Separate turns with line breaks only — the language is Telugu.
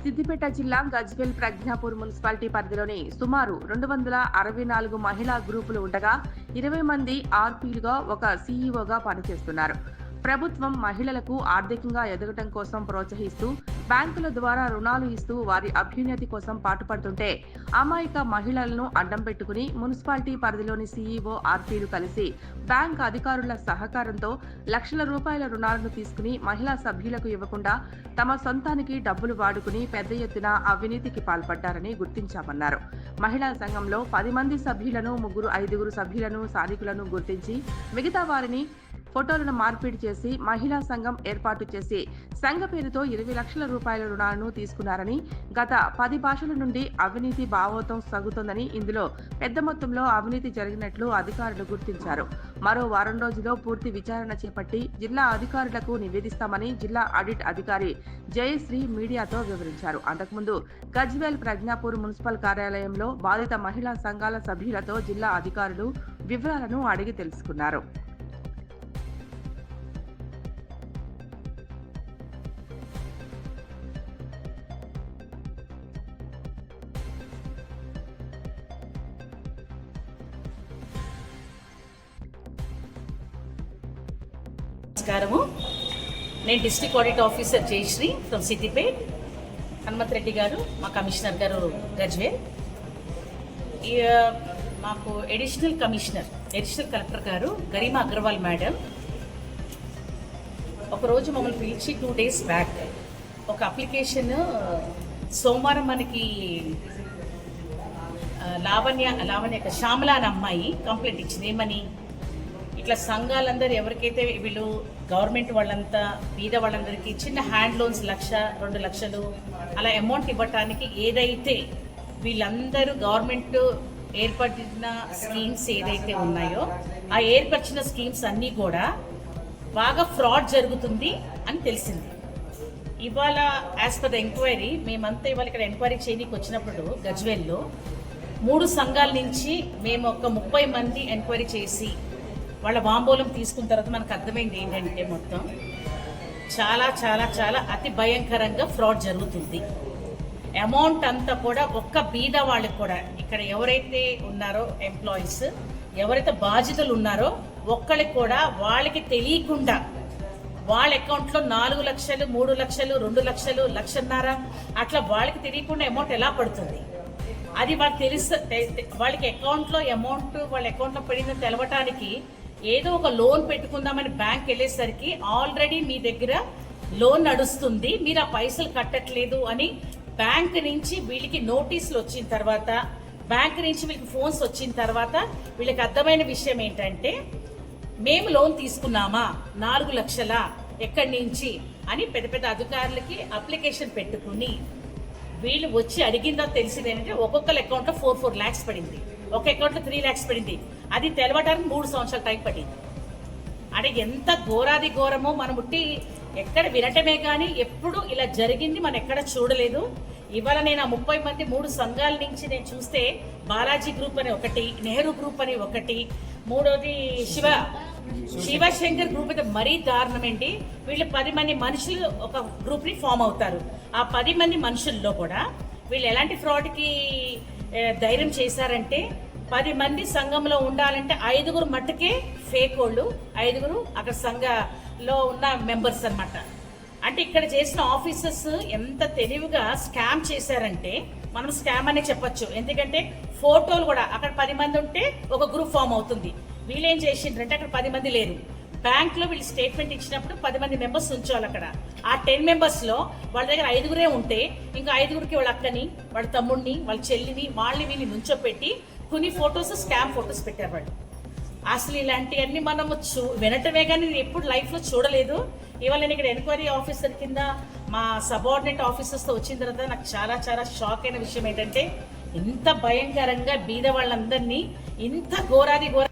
సిద్దిపేట జిల్లా గజ్వేల్ ప్రజ్ఞాపూర్ మున్సిపాలిటీ పరిధిలోని సుమారు 264 మహిళా గ్రూపులు ఉండగా 20 మంది ఆర్పీలుగా ఒక సీఈఓగా పనిచేస్తున్నారు. ప్రభుత్వం మహిళలకు ఆర్థికంగా ఎదగటం కోసం ప్రోత్సహిస్తూ బ్యాంకుల ద్వారా రుణాలు ఇస్తూ వారి అభ్యున్నతి కోసం పాటుపడుతుంటే అమాయక మహిళలను అడ్డం పెట్టుకుని మున్సిపాలిటీ పరిధిలోని సీఈఓ ఆర్పీలు కలిసి బ్యాంక్ అధికారుల సహకారంతో లక్షల రూపాయల రుణాలను తీసుకుని మహిళా సభ్యులకు ఇవ్వకుండా తమ సొంతానికి డబ్బులు వాడుకుని పెద్ద ఎత్తున అవినీతికి పాల్పడ్డారని గుర్తించామన్నారు. మహిళా సంఘంలో 10 మంది సభ్యులను 3-5 సభ్యులను స్థానికులను గుర్తించి మిగతా వారిని ఫోటోలను మార్పిడి చేసి మహిళా సంఘం ఏర్పాటు చేసి సంఘ పేరుతో 20 లక్షల రూపాయల రుణాలను తీసుకున్నారని, గత 10 భాషల నుండి అవినీతి భావోతం సాగుతోందని, ఇందులో పెద్ద మొత్తంలో అవినీతి జరిగినట్లు అధికారులు గుర్తించారు. మరో వారం రోజుల్లో పూర్తి విచారణ చేపట్టి జిల్లా అధికారులకు నివేదిస్తామని జిల్లా ఆడిట్ అధికారి జయశ్రీ మీడియాతో వివరించారు. అంతకుముందు గజ్వేల్ ప్రజ్ఞాపూర్ మున్సిపల్ కార్యాలయంలో బాధిత మహిళా సంఘాల సభ్యులతో జిల్లా అధికారులు వివరాలను అడిగి తెలుసుకున్నారు.
నమస్కారము. నేను district audit officer Jayashree from Siddipet. Hanumanth Reddy garu మా కమిషనర్ గారు గజ్వేల్. మాకు అడిషనల్ కలెక్టర్ గారు గరిమా అగర్వాల్ మేడం ఒకరోజు మమ్మల్ని పిలిచి 2 days బ్యాక్ ఒక అప్లికేషన్ సోమవారం మనకి లావణ్య శ్యామల అనే అమ్మాయి కంప్లైంట్ ఇచ్చింది. ఏమని, ఇట్లా సంఘాలందరూ ఎవరికైతే వీళ్ళు గవర్నమెంట్ వాళ్ళంతా బీద వాళ్ళందరికీ చిన్న హ్యాండ్ లోన్స్ 1-2 లక్షలు అలా అమౌంట్ ఇవ్వటానికి ఏదైతే వీళ్ళందరూ గవర్నమెంట్ ఏర్పడిన స్కీమ్స్ ఏదైతే ఉన్నాయో ఆ ఏర్పరిచిన స్కీమ్స్ అన్నీ కూడా బాగా ఫ్రాడ్ జరుగుతుంది అని తెలిసింది. ఇవాళ యాజ్ పర్ ద ఎంక్వైరీ మేమంతా ఇవాళ ఇక్కడ ఎంక్వైరీ చేయడానికి వచ్చినప్పుడు గజ్వేల్లో 3 సంఘాల నుంచి మేము ఒక 30 మంది ఎంక్వైరీ చేసి వాళ్ళ వాంబోలం తీసుకున్న తర్వాత మనకు అర్థమైంది ఏంటంటే మొత్తం చాలా చాలా చాలా అతి భయంకరంగా ఫ్రాడ్ జరుగుతుంది. అమౌంట్ అంతా కూడా ఒక్క బీద వాళ్ళకి కూడా ఇక్కడ ఎవరైతే ఉన్నారో ఎంప్లాయీస్, ఎవరైతే బాధ్యతలు ఉన్నారో ఒక్కరికి కూడా వాళ్ళకి తెలియకుండా వాళ్ళ అకౌంట్లో 4 లక్షలు 3 లక్షలు 2 లక్షలు 1.5 లక్షలు అట్లా వాళ్ళకి తెలియకుండా అమౌంట్ ఎలా పడుతుంది? అది వాళ్ళకి వాళ్ళకి అకౌంట్లో అమౌంట్ వాళ్ళ అకౌంట్లో పడిందని తెలవటానికి ఏదో ఒక లోన్ పెట్టుకుందామని బ్యాంక్ వెళ్ళేసరికి ఆల్రెడీ మీ దగ్గర లోన్ నడుస్తుంది, మీరు ఆ పైసలు కట్టట్లేదు అని బ్యాంక్ నుంచి వీళ్ళకి నోటీసులు వచ్చిన తర్వాత, బ్యాంక్ నుంచి వీళ్ళకి ఫోన్స్ వచ్చిన తర్వాత వీళ్ళకి అర్థమైన విషయం ఏంటంటే మేము లోన్ తీసుకున్నామా 4 లక్షల ఎక్కడి నుంచి అని పెద్ద పెద్ద అధికారులకి అప్లికేషన్ పెట్టుకుని వీళ్ళు వచ్చి అడిగిందో తెలిసింది ఏంటంటే ఒక్కొక్కరి అకౌంట్లో 4 lakhs పడింది, ఒక అకౌంట్లో 3 lakhs పడింది. అది తెలవడానికి 3 సంవత్సరాల టైం పడింది. అంటే ఎంత ఘోరాది ఘోరమో మనం ఉట్టి ఎక్కడ వినటమే కానీ ఎప్పుడు ఇలా జరిగింది మనం ఎక్కడ చూడలేదు. ఇవాళ నేను ఆ 30 మంది 3 సంఘాల నుంచి నేను చూస్తే బాలాజీ గ్రూప్ అని ఒకటి, నెహ్రూ గ్రూప్ అని ఒకటి, మూడోది శివశంకర్ గ్రూప్ అయితే మరీ దారుణం ఏంటి. వీళ్ళు 10 మంది మనుషులు ఒక గ్రూప్ని ఫామ్ అవుతారు. ఆ 10 మంది మనుషుల్లో కూడా వీళ్ళు ఎలాంటి ఫ్రాడ్కి ధైర్యం చేశారంటే 10 మంది సంఘంలో ఉండాలంటే 5 మట్టుకే ఫేక్ వాళ్ళు, 5 అక్కడ సంఘంలో ఉన్న మెంబర్స్ అనమాట. అంటే ఇక్కడ చేసిన ఆఫీసర్స్ ఎంత తెలివిగా స్కామ్ చేశారంటే మనం స్కామ్ అనే చెప్పొచ్చు. ఎందుకంటే ఫోటోలు కూడా అక్కడ 10 మంది ఉంటే ఒక గ్రూప్ ఫామ్ అవుతుంది. వీళ్ళేం చేసిండ్రంటే అక్కడ 10 మంది లేరు. బ్యాంక్లో వీళ్ళు స్టేట్మెంట్ ఇచ్చినప్పుడు 10 మంది మెంబర్స్ ఉంచాలి. అక్కడ ఆ 10 members-లో వాళ్ళ దగ్గర 5 ఉంటే ఇంకా 5కి వాళ్ళ అక్కని, వాళ్ళ తమ్ముడిని, వాళ్ళ చెల్లిని, వాళ్ళని వీళ్ళని నుంచోపెట్టి కొన్ని ఫొటోస్ స్కామ్ ఫొటోస్ పెట్టారు వాళ్ళు. అసలు ఇలాంటివన్నీ మనము వినటమే కానీ నేను ఎప్పుడు లైఫ్లో చూడలేదు. ఇవాళ నేను ఇక్కడ ఎంక్వైరీ ఆఫీసర్ కింద మా సబార్డినేట్ ఆఫీసర్స్తో వచ్చిన తర్వాత నాకు చాలా చాలా షాక్ అయిన విషయం ఏంటంటే ఇంత భయంకరంగా బీద వాళ్ళందరినీ ఇంత ఘోరాది ఘోర